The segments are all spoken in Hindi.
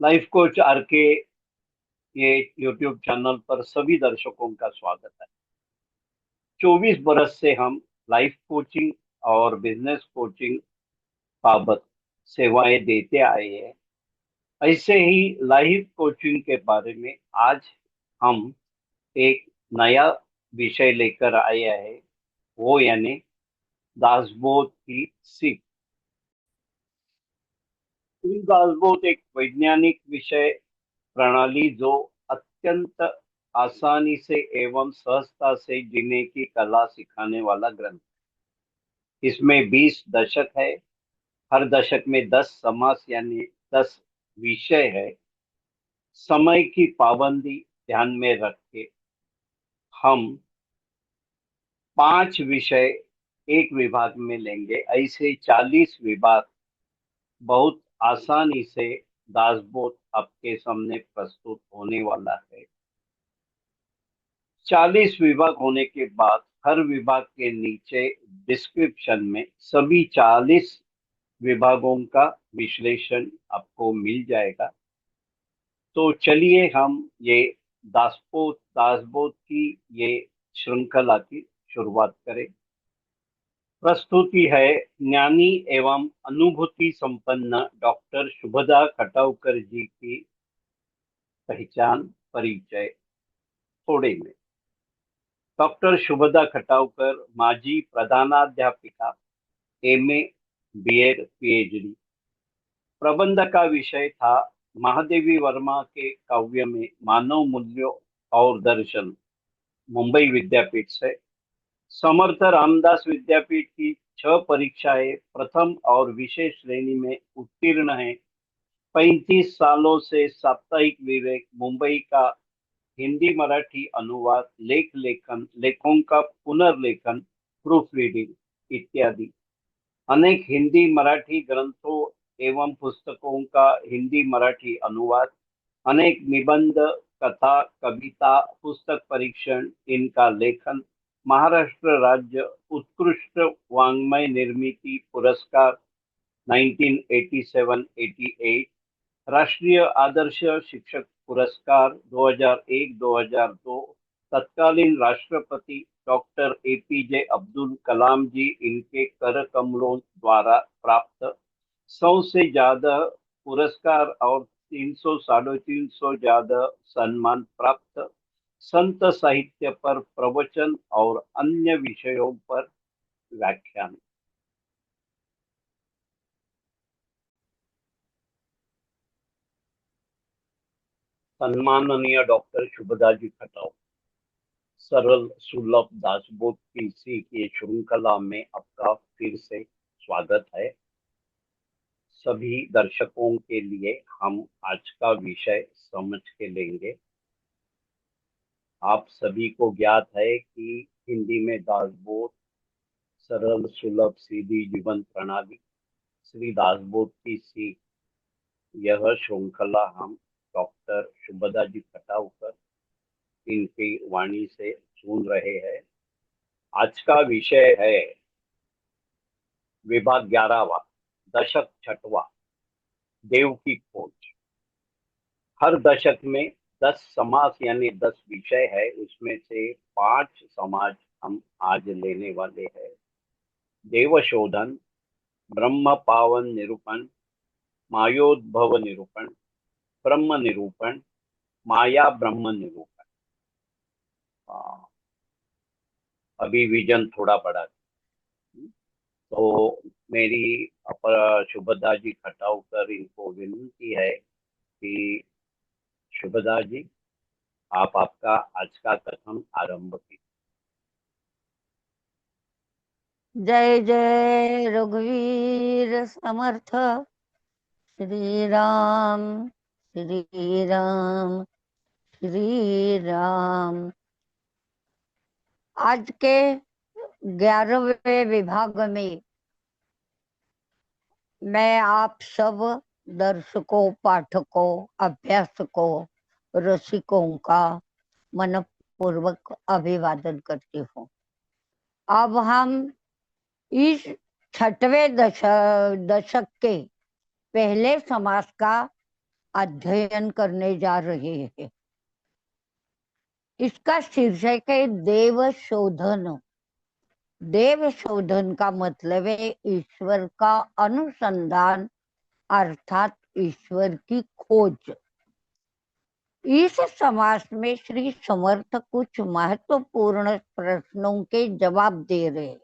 लाइफ कोच आर के ये यूट्यूब चैनल पर सभी दर्शकों का स्वागत है। 24 बरस से हम लाइफ कोचिंग और बिजनेस कोचिंग बाबत सेवाएं देते आए हैं। ऐसे ही लाइफ कोचिंग के बारे में आज हम एक नया विषय लेकर आए हैं, वो यानी दासबोध की सीख। दासबोध एक वैज्ञानिक विषय प्रणाली जो अत्यंत आसानी से एवं सहजता से जीने की कला सिखाने वाला ग्रंथ। इसमें 20 दशक है। हर दशक में 10 समास यानी 10 विषय है। समय की पाबंदी ध्यान में रख के हम 5 विषय एक विभाग में लेंगे। ऐसे 40 विभाग बहुत आसानी से दासबोध आपके सामने प्रस्तुत होने वाला है। 40 विभाग होने के बाद हर विभाग के नीचे डिस्क्रिप्शन में सभी 40 विभागों का विश्लेषण आपको मिल जाएगा। तो चलिए हम ये दासबोध दासबोध की ये श्रृंखला की शुरुआत करें। प्रस्तुति है ज्ञानी एवं अनुभूति संपन्न डॉक्टर शुभदा खटावकर जी की पहचान परिचय थोड़े में। डॉक्टर शुभदा खटावकर माजी प्रधानाध्यापिका, एमए, बीएड, पीएचडी। प्रबंध का विषय था महादेवी वर्मा के काव्य में मानव मूल्यों और दर्शन, मुंबई विद्यापीठ से। समर्थ रामदास विद्यापीठ की 6 परीक्षाएं प्रथम और विशेष श्रेणी में उत्तीर्ण है। 35 सालों से साप्ताहिक विवेक, मुंबई का हिंदी मराठी अनुवाद, लेखों का पुनर्लेखन, प्रूफ रीडिंग इत्यादि। अनेक हिंदी मराठी ग्रंथों एवं पुस्तकों का हिंदी मराठी अनुवाद, अनेक निबंध, कथा, कविता, पुस्तक परीक्षण, इनका लेखन, महाराष्ट्र राज्य उत्कृष्ट वाङ्मय निर्मिती पुरस्कार 1987-88, राष्ट्रीय आदर्श शिक्षक पुरस्कार 2001-2002, तत्कालीन राष्ट्रपति डॉक्टर एपीजे अब्दुल कलाम जी इनके कर कमलों द्वारा प्राप्त 100 से ज्यादा पुरस्कार और 300 350 ज्यादा सम्मान प्राप्त, संत साहित्य पर प्रवचन और अन्य विषयों पर व्याख्यान। सम्माननीय डॉक्टर शुभदा जी खटाव, सरल सुलभ दासबोध की सीख ये श्रृंखला में आपका फिर से स्वागत है। सभी दर्शकों के लिए हम आज का विषय समझ के लेंगे। आप सभी को ज्ञात है कि हिंदी में दासबोध, सरल सुलभ सीधी जीवन प्रणाली, श्री दासबोध की सीख, यह श्रृंखला हम डॉक्टर शुभदा जी खटावकर इनकी वाणी से सुन रहे हैं। आज का विषय है विभाग 11वां, दशक 6वां, देव की खोज। हर दशक में 10 समास यानी 10 विषय है। उसमें से 5 समाज हम आज लेने वाले हैं। देवशोधन, ब्रह्म पावन निरूपण, मायोद्भव निरूपण, ब्रह्म निरूपण, माया ब्रह्म निरूपण। अभी विजन थोड़ा बड़ा। तो मेरी अपर शुभदा जी खटावकर इनको विनती है कि शुभदा जी आप आपका आज का कथन आरंभ कीजिए। जय जय रघुवीर समर्थ। श्री राम श्री राम श्री राम। आज के 11वें विभाग में मैं आप सब दर्शकों, पाठकों, अभ्यासकों, रसिकों का मनपूर्वक अभिवादन करती हूँ। अब हम इस 6वें दशक के पहले समास का अध्ययन करने जा रहे हैं। इसका शीर्षक है देव शोधन। देव शोधन का मतलब है ईश्वर का अनुसंधान, अर्थात ईश्वर की खोज। इस समास में श्री समर्थ कुछ महत्वपूर्ण प्रश्नों के जवाब दे रहे हैं।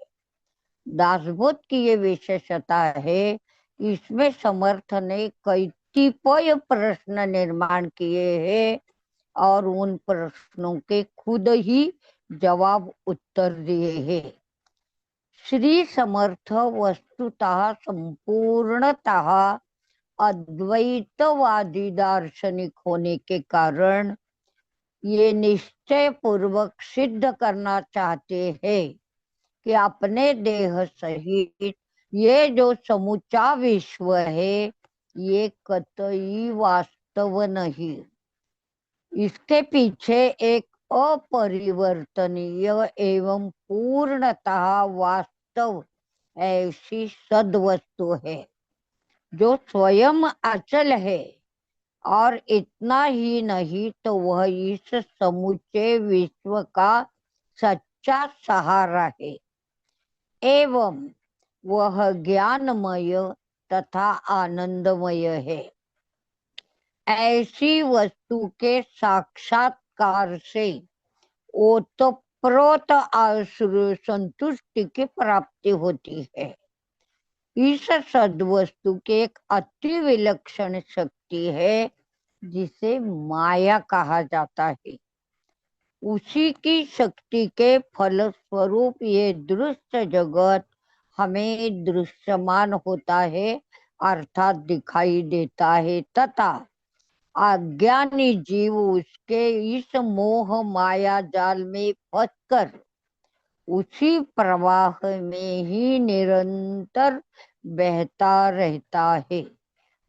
दासबोध की ये विशेषता है, इसमें समर्थ ने कतिपय प्रश्न निर्माण किए हैं और उन प्रश्नों के खुद ही जवाब उत्तर दिए हैं। श्री समर्थ वस्तुतः संपूर्णतः अद्वैतवादी दार्शनिक होने के कारण ये निश्चय पूर्वक सिद्ध करना चाहते हैं कि अपने देह सहित ये जो समूचा विश्व है ये कतई वास्तव नहीं। इसके पीछे एक अपरिवर्तनीय एवं पूर्णतः वास्तव ऐसी सद्वस्तु है जो स्वयं अचल है, और इतना ही नहीं तो वह इस समूचे विश्व का सच्चा सहारा है एवं वह ज्ञानमय तथा आनंदमय है। ऐसी वस्तु के साक्षात्कार से ओतप्रोत आश्रय संतुष्टि की प्राप्ति होती है। इस सद्वस्तु की एक अति विलक्षण शक्ति है जिसे माया कहा जाता है। उसी की शक्ति के फलस्वरूप ये दृश्य जगत हमें दृश्यमान होता है, अर्थात दिखाई देता है, तथा अज्ञानी जीव उसके इस मोह माया जाल में फंसकर उसी प्रवाह में ही निरंतर बहता रहता है।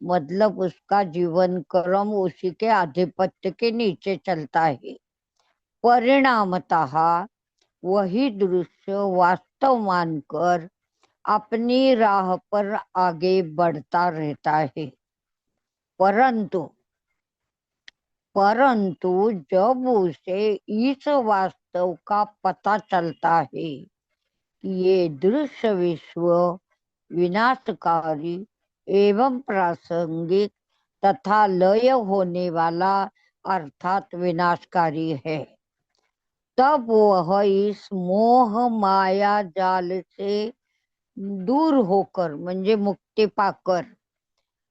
मतलब उसका जीवन क्रम उसी के आधिपत्य के नीचे चलता है। परिणामतः वही दृश्य वास्तव मानकर अपनी राह पर आगे बढ़ता रहता है। परंतु जब उसे इस वास्तव का पता चलता है कि ये दृश्य विश्व विनाशकारी एवं प्रासंगिक तथा लय होने वाला अर्थात विनाशकारी है, तब वह इस मोह माया जाल से दूर होकर म्हणजे मुक्ति पाकर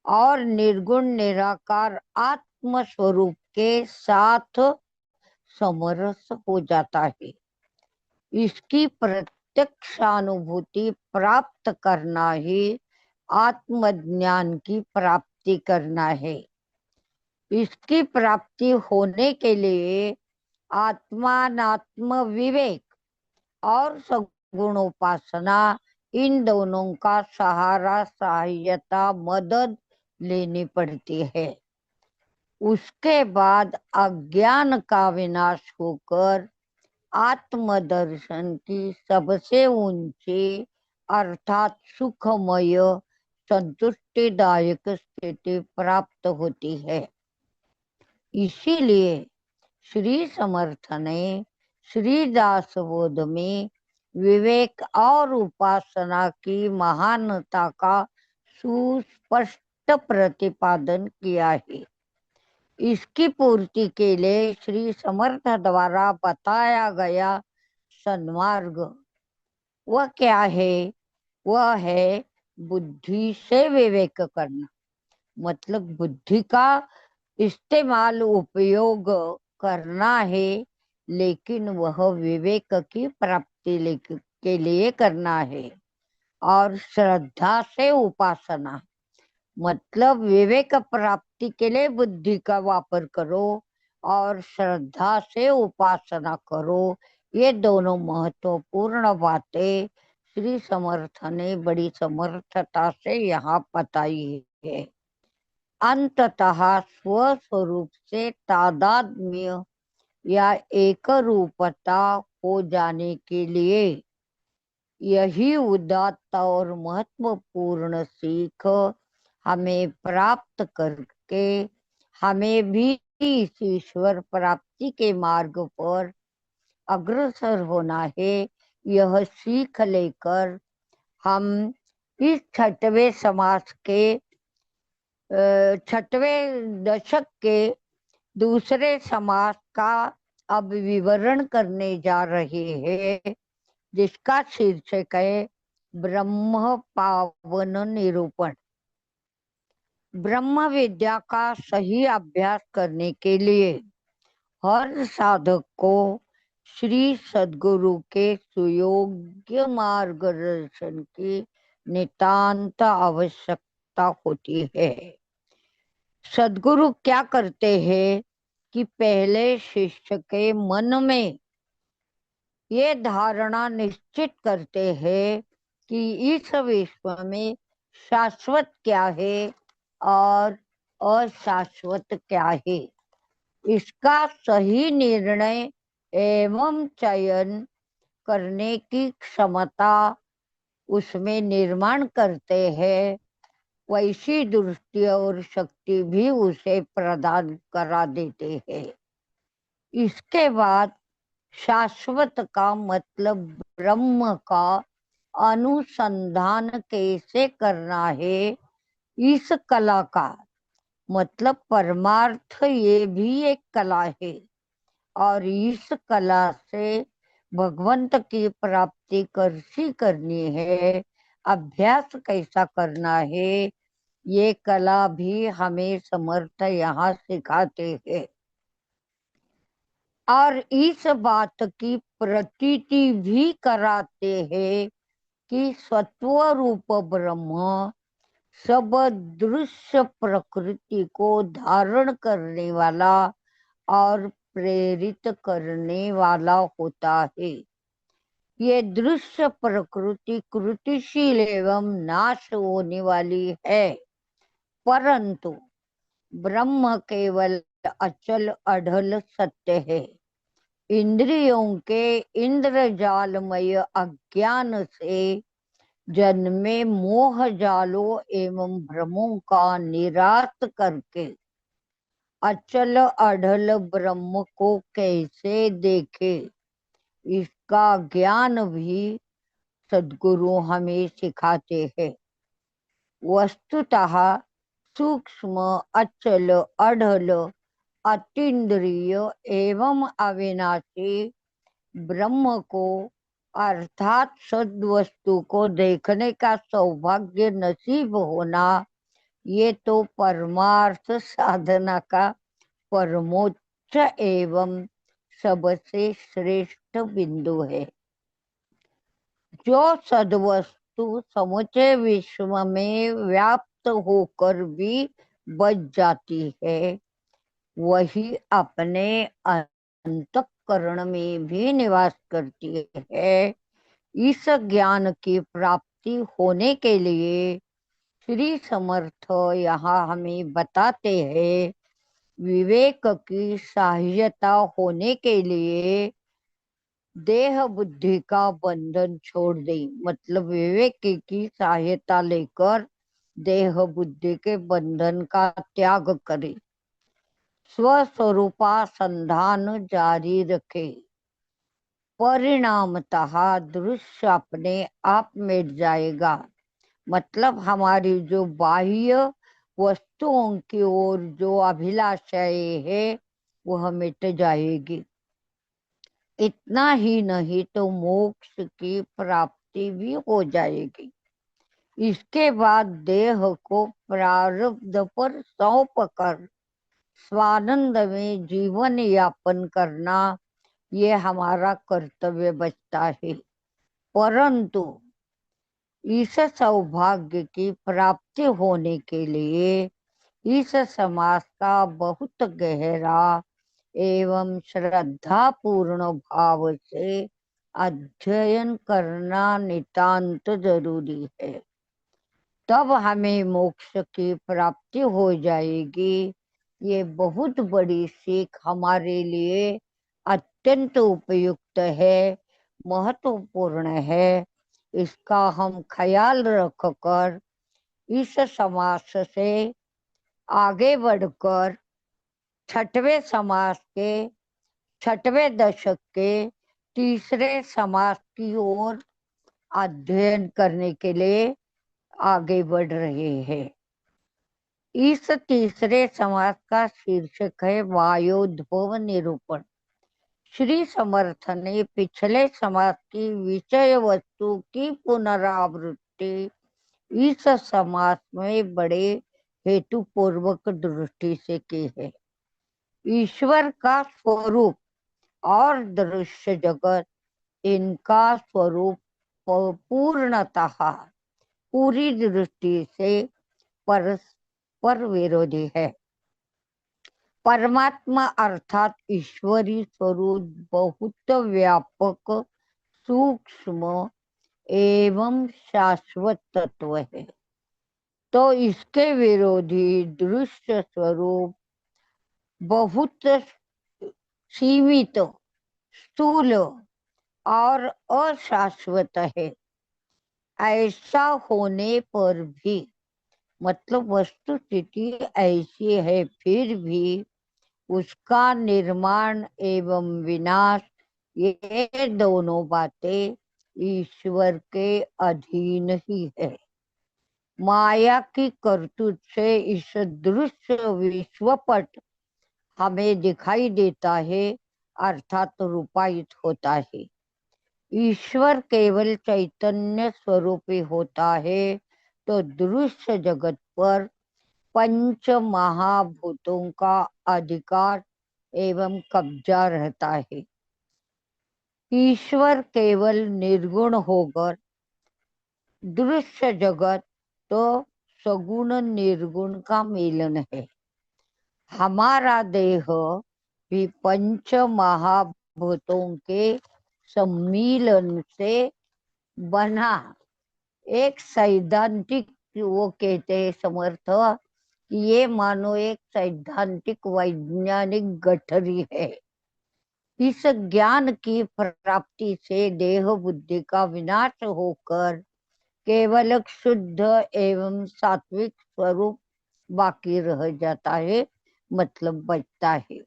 और निर्गुण निराकार आत्म स्वरूप के साथ समरस हो जाता है। इसकी प्रत्यक्षानुभूति प्राप्त करना ही आत्मज्ञान की प्राप्ति करना है। इसकी प्राप्ति होने के लिए आत्मानात्म विवेक और सगुणोपासना, इन दोनों का सहारा, सहायता, मदद लेनी पड़ती है। उसके बाद अज्ञान का विनाश होकर आत्मदर्शन की सबसे ऊंची अर्थात सुखमय संतुष्टिदायक स्थिति प्राप्त होती है। इसीलिए श्री समर्थ ने श्री दासबोध में विवेक और उपासना की महानता का सुस्पष्ट प्रतिपादन किया है। इसकी पूर्ति के लिए श्री समर्थ द्वारा बताया गया सन्मार्ग वह क्या है? वह है बुद्धि से विवेक करना। मतलब बुद्धि का इस्तेमाल, उपयोग करना है, लेकिन वह विवेक की प्राप्ति के लिए करना है। और श्रद्धा से उपासना, मतलब विवेक प्राप्ति के लिए बुद्धि का वापर करो और श्रद्धा से उपासना करो। ये दोनों महत्वपूर्ण बातें श्री समर्थ ने बड़ी समर्थता से यहाँ बताई है। अंततः स्वस्वरूप से तादात्म्य या एक रूपता हो जाने के लिए यही उदात्त और महत्वपूर्ण सीख हमें प्राप्त करके हमें भी इस ईश्वर प्राप्ति के मार्ग पर अग्रसर होना है। यह सीख लेकर हम इस छठवें समास के 6वें दशक के दूसरे समास का अब विवरण करने जा रहे हैं, जिसका शीर्षक है ब्रह्म पावन निरूपण। ब्रह्म विद्या का सही अभ्यास करने के लिए हर साधक को श्री सद्गुरु के सुयोग्य मार्गदर्शन की नितांत आवश्यकता होती है। सद्गुरु क्या करते हैं कि पहले शिष्य के मन में ये धारणा निश्चित करते हैं कि इस विश्व में शाश्वत क्या है और अशाश्वत क्या है। इसका सही निर्णय एवं चयन करने की क्षमता उसमें निर्माण करते हैं। वैसी दृष्टि और शक्ति भी उसे प्रदान करा देते हैं। इसके बाद शाश्वत का मतलब ब्रह्म का अनुसंधान कैसे करना है, इस कला का मतलब परमार्थ, ये भी एक कला है। और इस कला से भगवंत की प्राप्ति कैसी करनी है, अभ्यास कैसा करना है, ये कला भी हमें समर्थ यहाँ सिखाते हैं। और इस बात की प्रतीति भी कराते हैं कि सत्व रूप ब्रह्म सब दृश्य प्रकृति को धारण करने वाला और प्रेरित करने वाला होता है। ये दृश्य प्रकृति कृतिशील एवं नाश होने वाली है, परंतु ब्रह्म केवल अचल अढल सत्य है। इंद्रियों के इंद्रजालमय अज्ञान से जन्मे मोह जालों एवं भ्रमों का निराश करके अचल अढल ब्रह्म को कैसे देखे, इसका ज्ञान भी सद्गुरु हमें सिखाते हैं। वस्तुतः सूक्ष्म अचल अढल अतीन्द्रिय एवं अविनाशी ब्रह्म को अर्थात सद्वस्तु को देखने का सौभाग्य नसीब होना, ये तो परमार्थ साधना का परमोच्च एवं सबसे श्रेष्ठ बिंदु है। जो सद्वस्तु समूचे विश्व में व्याप्त होकर भी बच जाती है, वही अपने अंतःकरण में भी निवास करती है। इस ज्ञान की प्राप्ति होने के लिए श्री समर्थ यहाँ हमें बताते हैं, विवेक की सहायता होने के लिए देह बुद्धि का बंधन छोड़ दें। मतलब विवेक की सहायता लेकर देह बुद्धि के बंधन का त्याग करें, स्वस्वरूपासंधान जारी रखे। परिणामतः दृश्य अपने आप मिट जाएगा। मतलब हमारी जो बाह्य वस्तुओं की ओर जो अभिलाषाएं है वह मिट जाएगी। इतना ही नहीं तो मोक्ष की प्राप्ति भी हो जाएगी। इसके बाद देह को प्रारब्ध पर सौंप कर स्वानंद में जीवन यापन करना, ये हमारा कर्तव्य बचता है। परंतु इस सौभाग्य की प्राप्ति होने के लिए इस समाज का बहुत गहरा एवं श्रद्धा पूर्ण भाव से अध्ययन करना नितांत जरूरी है। तब हमें मोक्ष की प्राप्ति हो जाएगी। ये बहुत बड़ी सीख हमारे लिए अत्यंत उपयुक्त है, महत्वपूर्ण है। इसका हम ख्याल रखकर इस समाज से आगे बढ़कर छठवें समास के 6वें दशक के तीसरे समास की ओर अध्ययन करने के लिए आगे बढ़ रहे हैं। इस तीसरे समास का शीर्षक है वायोद्भव निरूपण। श्री समर्थ ने पिछले समास की विषय वस्तु की पुनरावृत्ति इस समास में बड़े हेतुपूर्वक दृष्टि से की है। ईश्वर का स्वरूप और दृश्य जगत, इनका स्वरूप पूर्णतः पूरी दृष्टि से परस्पर विरोधी है। परमात्मा अर्थात ईश्वरी स्वरूप बहुत व्यापक, सूक्ष्म एवं शाश्वत तत्व है, तो इसके विरोधी दृश्य स्वरूप बहुत सीमित, स्थूल और अशाश्वत है। ऐसा होने पर भी, मतलब वस्तु स्थिति ऐसी है, फिर भी उसका निर्माण एवं विनाश, ये दोनों बातें ईश्वर के अधीन ही है। माया की करतूत से इस दृश्य विश्वपट हमें दिखाई देता है, अर्थात रूपायित होता है। ईश्वर केवल चैतन्य स्वरूपी होता है, तो दृश्य जगत पर पंच महाभूतों का अधिकार एवं कब्जा रहता है। ईश्वर केवल निर्गुण होकर दृश्य जगत तो सगुण निर्गुण का मिलन है। हमारा देह भी पंच महाभूतों के सम्मिलन से बना एक सैद्धांतिक, वो कहते हैं समर्थ, ये मानो एक सैद्धांतिक वैज्ञानिक गठरी है। इस ज्ञान की प्राप्ति से देह बुद्धि का विनाश होकर केवल शुद्ध एवं सात्विक स्वरूप बाकी रह जाता है, मतलब बचता है।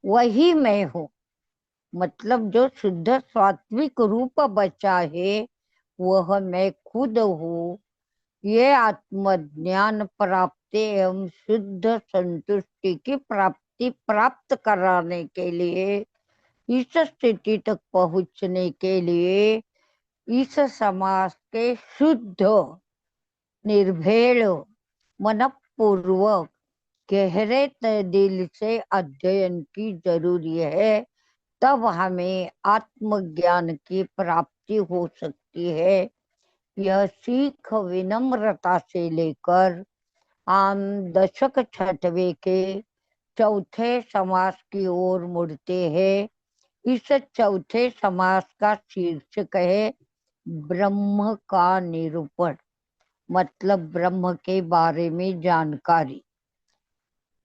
वही मैं हूँ, मतलब जो शुद्ध सात्विक रूप बचा है, वह मैं खुद हूँ। ये आत्मज्ञान प्राप्ति एवं शुद्ध संतुष्टि की प्राप्ति प्राप्त कराने के लिए, इस स्थिति तक पहुँचने के लिए इस समास के शुद्ध निर्भेल मनपूर्वक गहरे दिल से अध्ययन की जरूरी है। तब हमें आत्मज्ञान की प्राप्ति हो सकती है। यह सीख विनम्रता से लेकर हम दशक 6वें के चौथे समास की ओर मुड़ते हैं। इस चौथे समास का शीर्षक है ब्रह्म का निरूपण, मतलब ब्रह्म के बारे में जानकारी।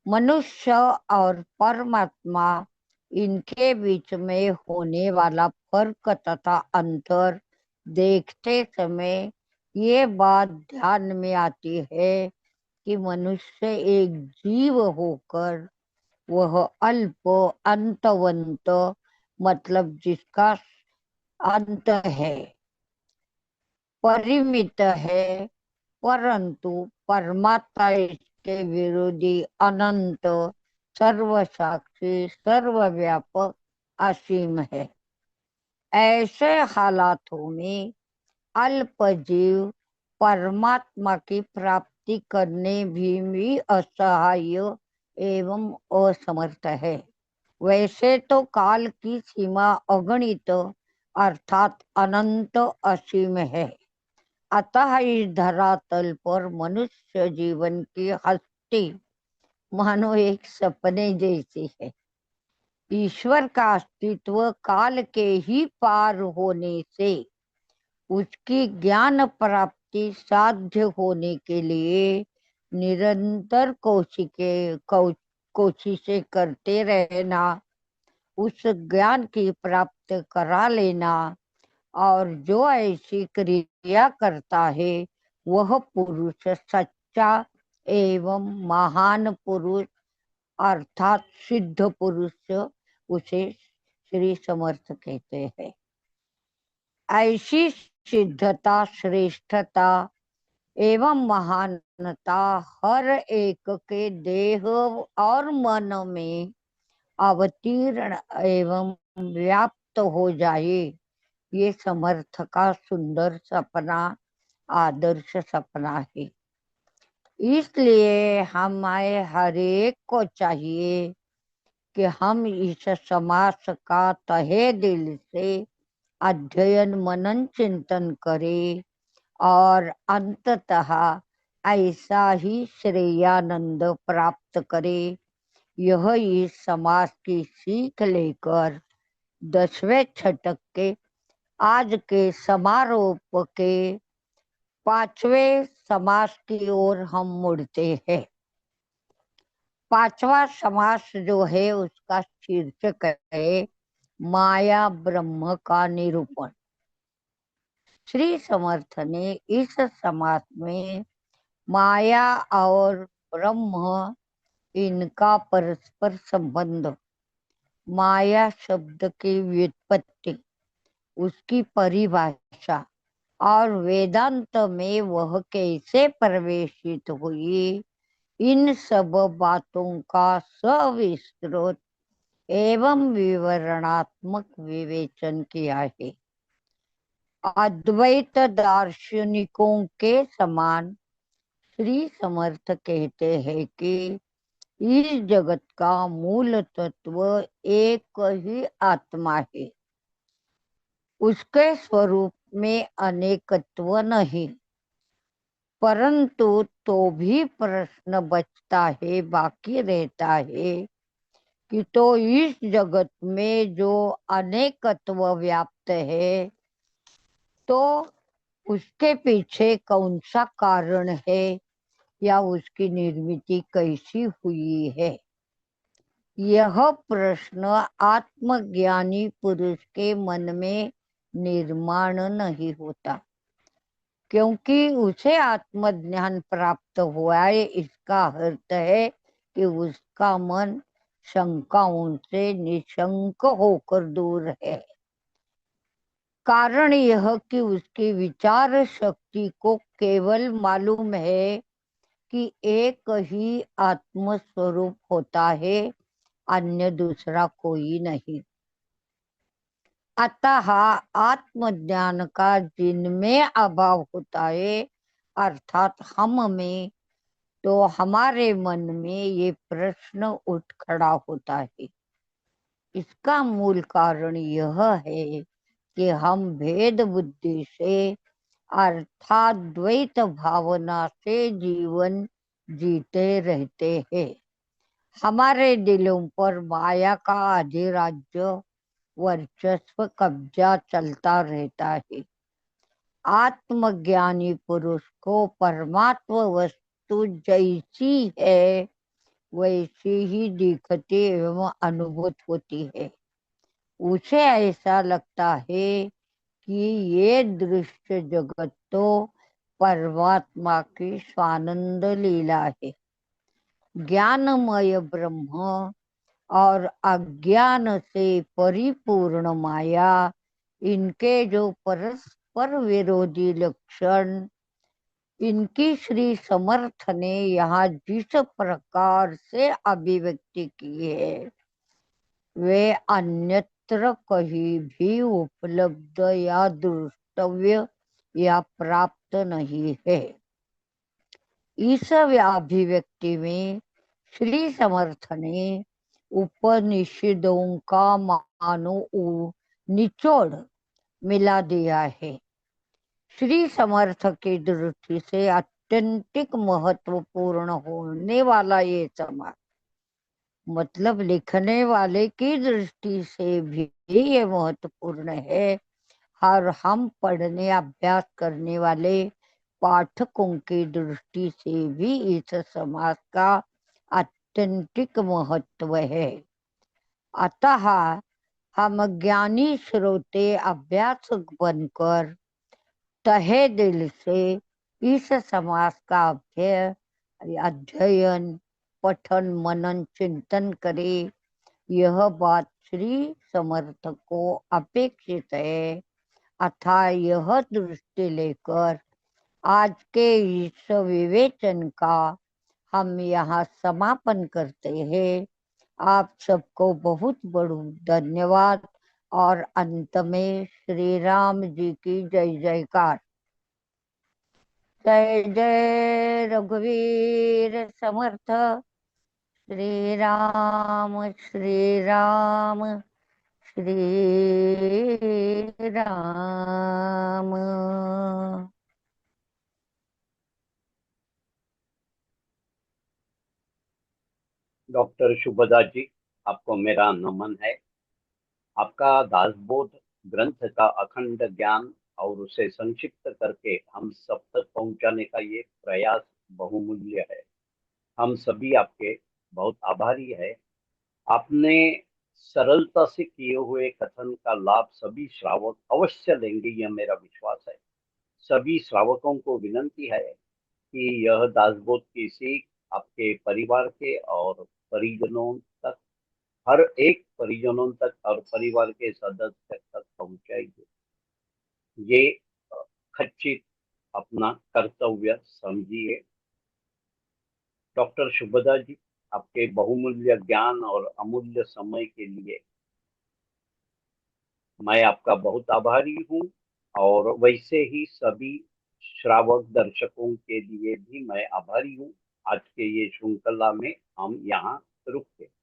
मनुष्य और परमात्मा, इनके बीच में होने वाला फर्क तथा अंतर देखते समय ये बात ध्यान में आती है कि मनुष्य एक जीव होकर वह अल्प अंतवंत, मतलब जिसका अंत है, परिमित है, परंतु परमात्मा इसके विरोधी अनंत, सर्वसाक्षी, सर्वव्यापक, असीम है। ऐसे हालातों में अल्प जीव परमात्मा की प्राप्ति करने भी असहाय एवं असमर्थ है। वैसे तो काल की सीमा अगणित अर्थात अनंत असीम है, अतः इस धरातल पर मनुष्य जीवन की हस्ती मानो एक सपने जैसी है। ईश्वर का अस्तित्व काल के ही पार होने से उसकी ज्ञान प्राप्ति साध्य होने के लिए निरंतर कोशिशें करते रहना, उस ज्ञान की प्राप्त करा लेना, और जो ऐसी क्रिया करता है वह पुरुष सच्चा एवं महान पुरुष अर्थात सिद्ध पुरुष उसे श्री समर्थ कहते हैं। ऐसी सिद्धता, श्रेष्ठता एवं महानता हर एक के देह और मन में अवतीर्ण एवं व्याप्त हो जाए, ये समर्थ का सुंदर सपना, आदर्श सपना है। इसलिए हमें हर एक को चाहिए कि हम इस समास का तहे दिल से अध्ययन, मनन, चिंतन करें और अंततः ऐसा ही श्रेयानंद प्राप्त करें। यह इस समास की सीख लेकर 10वें छठक के आज के समारोह के 5वें समास की ओर हम मुड़ते हैं। 5वां समास जो है उसका शीर्षक है माया ब्रह्म का निरूपण। श्री समर्थ ने इस समास में माया और ब्रह्म, इनका परस्पर संबंध, माया शब्द की व्युत्पत्ति, उसकी परिभाषा और वेदांत में वह कैसे प्रवेशित हुई, इन सब बातों का सविस्तृत एवं विवरणात्मक विवेचन किया है। अद्वैत दार्शनिकों के समान श्री समर्थ कहते हैं कि इस जगत का मूल तत्व एक ही आत्मा है, उसके स्वरूप में अनेकत्व नहीं। परंतु तो भी प्रश्न बचता है, बाकी रहता है कि तो इस जगत में जो अनेकत्व व्याप्त है, तो उसके पीछे कौन सा कारण है या उसकी निर्मिति कैसी हुई है। यह प्रश्न आत्मज्ञानी पुरुष के मन में निर्माण नहीं होता, क्योंकि उसे आत्मज्ञान प्राप्त हुआ है। इसका अर्थ है कि उसका मन शंकाओं से निशंक होकर दूर है। कारण यह कि उसकी विचार शक्ति को केवल मालूम है कि एक ही आत्म स्वरूप होता है, अन्य दूसरा कोई नहीं। अतः आत्मज्ञान का जिनमें अभाव होता है, अर्थात हम में, तो हमारे मन में ये प्रश्न उठ खड़ा होता है। इसका मूल कारण यह है कि हम भेद बुद्धि से अर्थात द्वैत भावना से जीवन जीते रहते हैं। हमारे दिलों पर माया का अधिराज्य, वर्चस्व, कब्जा चलता रहता है। आत्मज्ञानी पुरुष को परमात्मा वस्तु जैसी है वैसी ही दिखती एवं अनुभूत होती है। उसे ऐसा लगता है कि ये दृश्य जगत तो परमात्मा की स्वानंद लीला है। ज्ञानमय ब्रह्म और अज्ञान से परिपूर्ण माया, इनके जो परस्पर विरोधी लक्षण, इनकी श्री समर्थ ने यहाँ जिस प्रकार से अभिव्यक्ति की है, वे अन्यत्र कहीं भी उपलब्ध या दृष्टव्य या प्राप्त नहीं है। इस अभिव्यक्ति में श्री समर्थ ने उपनिषदों का मानो निचोड़ मिला दिया है। श्री समर्थ की दृष्टि से अत्यंतिक महत्वपूर्ण होने वाला ये समास, मतलब लिखने वाले की दृष्टि से भी ये महत्वपूर्ण है, और हम पढ़ने अभ्यास करने वाले पाठकों की दृष्टि से भी इस समास का अत्यंतिक महत्व है। अतः हम ज्ञानी श्रोते अभ्यासक बनकर तहे दिल से इस समास का अध्ययन, पठन मनन चिंतन करे, यह बात श्री समर्थ को अपेक्षित है। अतः यह दृष्टि लेकर आज के इस विवेचन का हम यहाँ समापन करते हैं। आप सबको बहुत बहुत धन्यवाद और अंत में श्री राम जी की जय जयकार। जय जय रघुवीर समर्थ। श्री राम श्री राम श्री राम। डॉक्टर शुभदा जी, आपको मेरा नमन है। आपका दासबोध ग्रंथ का अखंड ज्ञान और उसे संक्षिप्त करके हम सब तक पहुंचाने का ये प्रयास बहुमूल्य है। हम सभी आपके बहुत आभारी है। आपने सरलता से किए हुए कथन का लाभ सभी श्रावक अवश्य लेंगे, यह मेरा विश्वास है। सभी श्रावकों को विनंती है कि यह दासबोध की सीख आपके परिवार के और परिजनों तक, हर एक परिजनों तक और परिवार के सदस्य तक पहुंचाइए। ये खचित अपना कर्तव्य समझिए। डॉक्टर शुभदा जी, आपके बहुमूल्य ज्ञान और अमूल्य समय के लिए मैं आपका बहुत आभारी हूँ। और वैसे ही सभी श्रावक दर्शकों के लिए भी मैं आभारी हूँ। आज के ये श्रृंखला में हम यहाँ रुकते हैं।